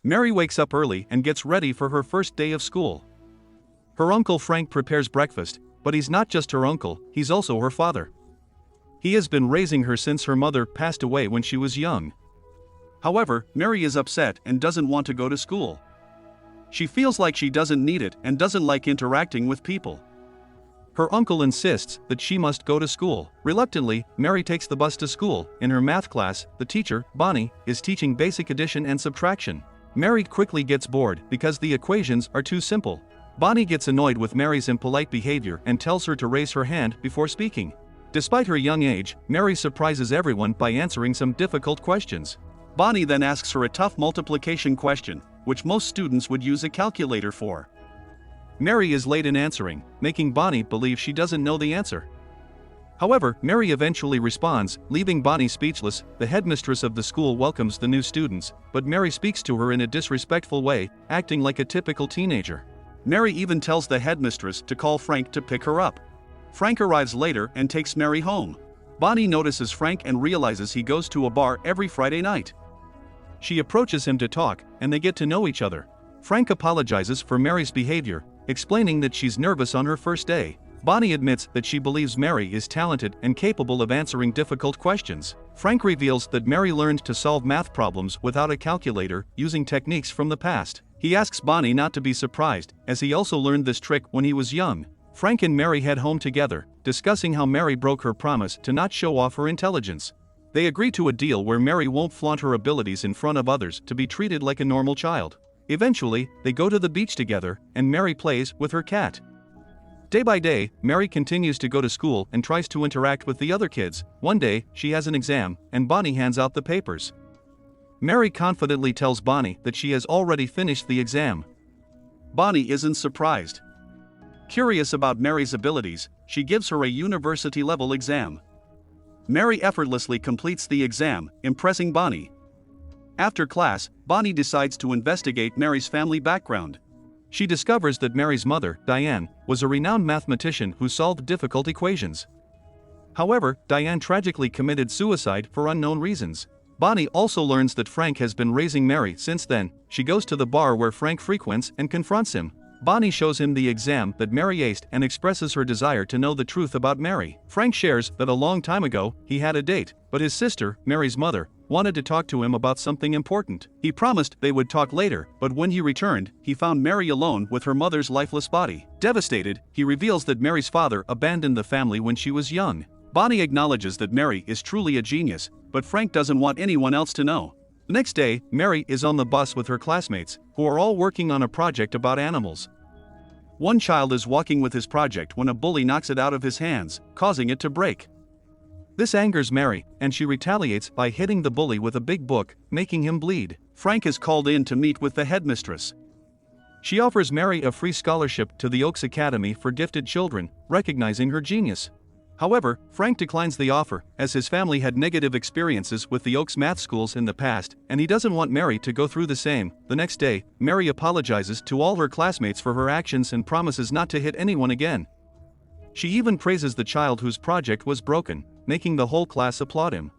Mary wakes up early and gets ready for her first day of school. Her uncle Frank prepares breakfast, but he's not just her uncle, he's also her father. He has been raising her since her mother passed away when she was young. However, Mary is upset and doesn't want to go to school. She feels like she doesn't need it and doesn't like interacting with people. Her uncle insists that she must go to school. Reluctantly, Mary takes the bus to school. In her math class, the teacher, Bonnie, is teaching basic addition and subtraction. Mary quickly gets bored because the equations are too simple. Bonnie gets annoyed with Mary's impolite behavior and tells her to raise her hand before speaking. Despite her young age, Mary surprises everyone by answering some difficult questions. Bonnie then asks her a tough multiplication question, which most students would use a calculator for. Mary is late in answering, making Bonnie believe she doesn't know the answer. However, Mary eventually responds, leaving Bonnie speechless. The headmistress of the school welcomes the new students, but Mary speaks to her in a disrespectful way, acting like a typical teenager. Mary even tells the headmistress to call Frank to pick her up. Frank arrives later and takes Mary home. Bonnie notices Frank and realizes he goes to a bar every Friday night. She approaches him to talk, and they get to know each other. Frank apologizes for Mary's behavior, explaining that she's nervous on her first day. Bonnie admits that she believes Mary is talented and capable of answering difficult questions. Frank reveals that Mary learned to solve math problems without a calculator, using techniques from the past. He asks Bonnie not to be surprised, as he also learned this trick when he was young. Frank and Mary head home together, discussing how Mary broke her promise to not show off her intelligence. They agree to a deal where Mary won't flaunt her abilities in front of others to be treated like a normal child. Eventually, they go to the beach together, and Mary plays with her cat. Day by day, Mary continues to go to school and tries to interact with the other kids. One day, she has an exam, and Bonnie hands out the papers. Mary confidently tells Bonnie that she has already finished the exam. Bonnie isn't surprised. Curious about Mary's abilities, she gives her a university-level exam. Mary effortlessly completes the exam, impressing Bonnie. After class, Bonnie decides to investigate Mary's family background. She discovers that Mary's mother, Diane, was a renowned mathematician who solved difficult equations. However, Diane tragically committed suicide for unknown reasons. Bonnie also learns that Frank has been raising Mary since then. She goes to the bar where Frank frequents and confronts him. Bonnie shows him the exam that Mary aced and expresses her desire to know the truth about Mary. Frank shares that a long time ago, he had a date, but his sister, Mary's mother, wanted to talk to him about something important. He promised they would talk later, but when he returned, he found Mary alone with her mother's lifeless body. Devastated, he reveals that Mary's father abandoned the family when she was young. Bonnie acknowledges that Mary is truly a genius, but Frank doesn't want anyone else to know. The next day, Mary is on the bus with her classmates, who are all working on a project about animals. One child is walking with his project when a bully knocks it out of his hands, causing it to break. This angers Mary, and she retaliates by hitting the bully with a big book, making him bleed. Frank is called in to meet with the headmistress. She offers Mary a free scholarship to the Oaks Academy for gifted children, recognizing her genius. However, Frank declines the offer, as his family had negative experiences with the Oaks math schools in the past, and he doesn't want Mary to go through the same. The next day, Mary apologizes to all her classmates for her actions and promises not to hit anyone again. She even praises the child whose project was broken, making the whole class applaud him.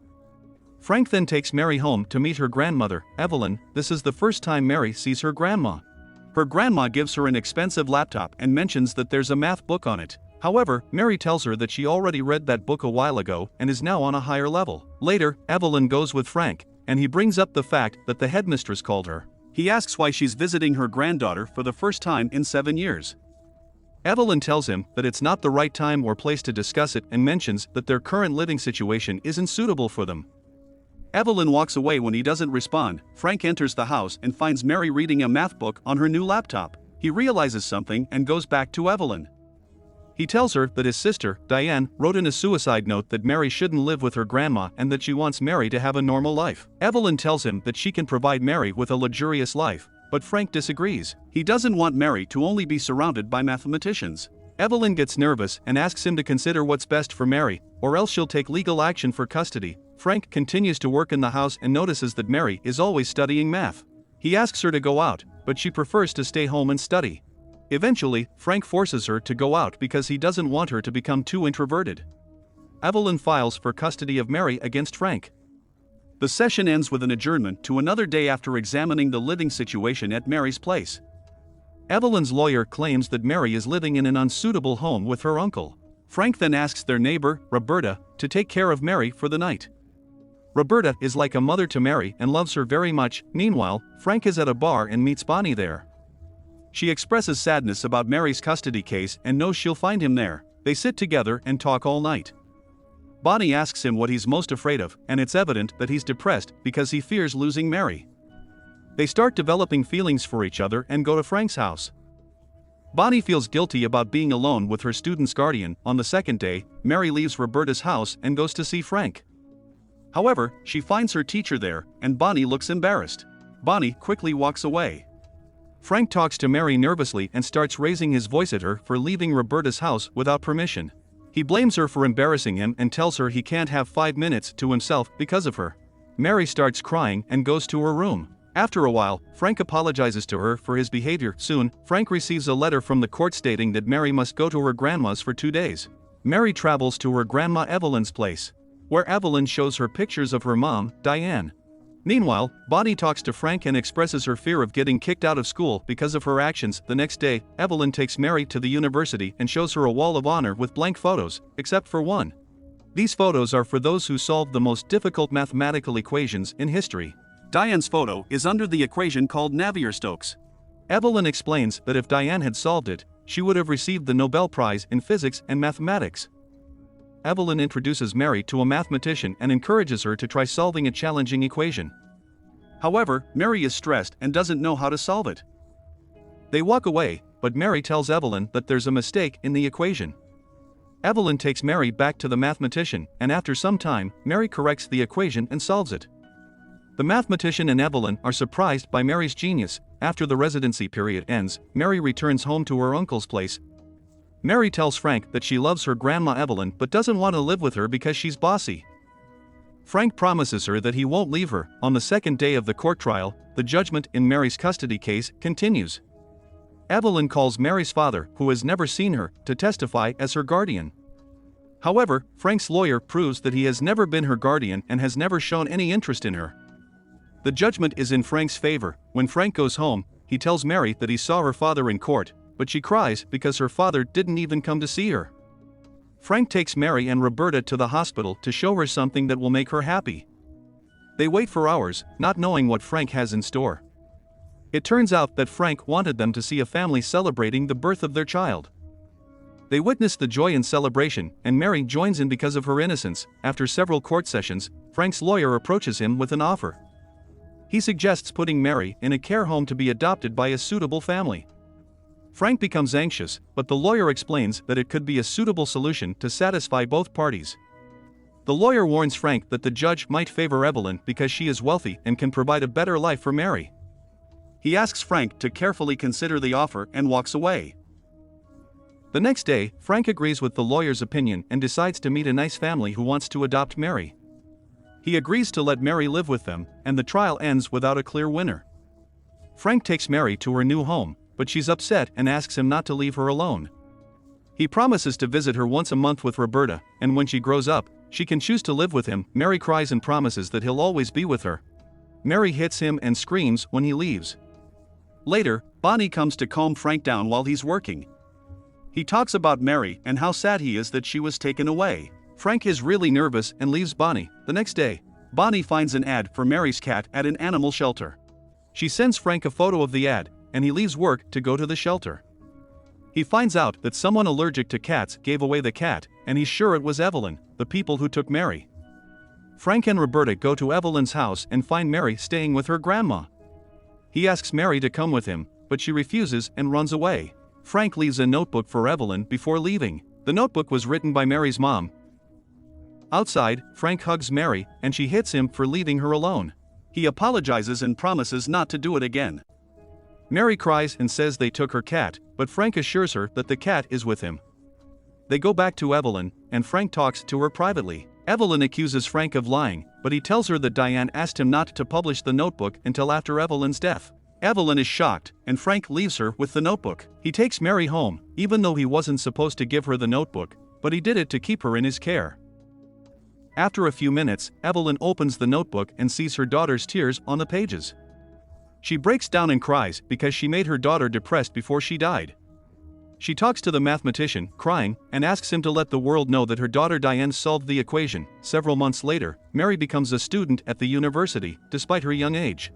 Frank then takes Mary home to meet her grandmother, Evelyn. This is the first time Mary sees her grandma. Her grandma gives her an expensive laptop and mentions that there's a math book on it. However, Mary tells her that she already read that book a while ago and is now on a higher level. Later, Evelyn goes with Frank, and he brings up the fact that the headmistress called her. He asks why she's visiting her granddaughter for the first time in 7 years. Evelyn tells him that it's not the right time or place to discuss it and mentions that their current living situation isn't suitable for them. Evelyn walks away when he doesn't respond. Frank enters the house and finds Mary reading a math book on her new laptop. He realizes something and goes back to Evelyn. He tells her that his sister, Diane, wrote in a suicide note that Mary shouldn't live with her grandma and that she wants Mary to have a normal life. Evelyn tells him that she can provide Mary with a luxurious life, but Frank disagrees. He doesn't want Mary to only be surrounded by mathematicians. Evelyn gets nervous and asks him to consider what's best for Mary, or else she'll take legal action for custody. Frank continues to work in the house and notices that Mary is always studying math. He asks her to go out, but she prefers to stay home and study. Eventually, Frank forces her to go out because he doesn't want her to become too introverted. Evelyn files for custody of Mary against Frank. The session ends with an adjournment to another day after examining the living situation at Mary's place. Evelyn's lawyer claims that Mary is living in an unsuitable home with her uncle. Frank then asks their neighbor, Roberta, to take care of Mary for the night. Roberta is like a mother to Mary and loves her very much. Meanwhile, Frank is at a bar and meets Bonnie there. She expresses sadness about Mary's custody case and knows she'll find him there. They sit together and talk all night. Bonnie asks him what he's most afraid of, and it's evident that he's depressed because he fears losing Mary. They start developing feelings for each other and go to Frank's house. Bonnie feels guilty about being alone with her student's guardian. On the second day, Mary leaves Roberta's house and goes to see Frank. However, she finds her teacher there, and Bonnie looks embarrassed. Bonnie quickly walks away. Frank talks to Mary nervously and starts raising his voice at her for leaving Roberta's house without permission. He blames her for embarrassing him and tells her he can't have 5 minutes to himself because of her. Mary starts crying and goes to her room. After a while, Frank apologizes to her for his behavior. Soon, Frank receives a letter from the court stating that Mary must go to her grandma's for 2 days. Mary travels to her grandma Evelyn's place, where Evelyn shows her pictures of her mom, Diane. Meanwhile, Bonnie talks to Frank and expresses her fear of getting kicked out of school because of her actions. The next day, Evelyn takes Mary to the university and shows her a wall of honor with blank photos, except for one. These photos are for those who solved the most difficult mathematical equations in history. Diane's photo is under the equation called Navier-Stokes. Evelyn explains that if Diane had solved it, she would have received the Nobel Prize in Physics and Mathematics. Evelyn introduces Mary to a mathematician and encourages her to try solving a challenging equation. However, Mary is stressed and doesn't know how to solve it. They walk away, but Mary tells Evelyn that there's a mistake in the equation. Evelyn takes Mary back to the mathematician, and after some time, Mary corrects the equation and solves it. The mathematician and Evelyn are surprised by Mary's genius. After the residency period ends, Mary returns home to her uncle's place. Mary tells Frank that she loves her grandma Evelyn but doesn't want to live with her because she's bossy. Frank promises her that he won't leave her. On the second day of the court trial, the judgment in Mary's custody case continues. Evelyn calls Mary's father, who has never seen her, to testify as her guardian. However, Frank's lawyer proves that he has never been her guardian and has never shown any interest in her. The judgment is in Frank's favor. When Frank goes home, he tells Mary that he saw her father in court, but she cries because her father didn't even come to see her. Frank takes Mary and Roberta to the hospital to show her something that will make her happy. They wait for hours, not knowing what Frank has in store. It turns out that Frank wanted them to see a family celebrating the birth of their child. They witness the joy and celebration, and Mary joins in because of her innocence. After several court sessions, Frank's lawyer approaches him with an offer. He suggests putting Mary in a care home to be adopted by a suitable family. Frank becomes anxious, but the lawyer explains that it could be a suitable solution to satisfy both parties. The lawyer warns Frank that the judge might favor Evelyn because she is wealthy and can provide a better life for Mary. He asks Frank to carefully consider the offer and walks away. The next day, Frank agrees with the lawyer's opinion and decides to meet a nice family who wants to adopt Mary. He agrees to let Mary live with them, and the trial ends without a clear winner. Frank takes Mary to her new home, but she's upset and asks him not to leave her alone. He promises to visit her once a month with Roberta, and when she grows up, she can choose to live with him. Mary cries and promises that he'll always be with her. Mary hits him and screams when he leaves. Later, Bonnie comes to calm Frank down while he's working. He talks about Mary and how sad he is that she was taken away. Frank is really nervous and leaves Bonnie. The next day, Bonnie finds an ad for Mary's cat at an animal shelter. She sends Frank a photo of the ad, and he leaves work to go to the shelter. He finds out that someone allergic to cats gave away the cat, and he's sure it was Evelyn, the people who took Mary. Frank and Roberta go to Evelyn's house and find Mary staying with her grandma. He asks Mary to come with him, but she refuses and runs away. Frank leaves a notebook for Evelyn before leaving. The notebook was written by Mary's mom. Outside, Frank hugs Mary, and she hits him for leaving her alone. He apologizes and promises not to do it again. Mary cries and says they took her cat, but Frank assures her that the cat is with him. They go back to Evelyn, and Frank talks to her privately. Evelyn accuses Frank of lying, but he tells her that Diane asked him not to publish the notebook until after Evelyn's death. Evelyn is shocked, and Frank leaves her with the notebook. He takes Mary home, even though he wasn't supposed to give her the notebook, but he did it to keep her in his care. After a few minutes, Evelyn opens the notebook and sees her daughter's tears on the pages. She breaks down and cries because she made her daughter depressed before she died. She talks to the mathematician, crying, and asks him to let the world know that her daughter Diane solved the equation. Several months later, Mary becomes a student at the university, despite her young age.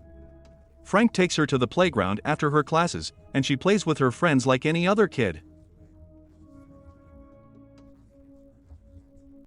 Frank takes her to the playground after her classes, and she plays with her friends like any other kid.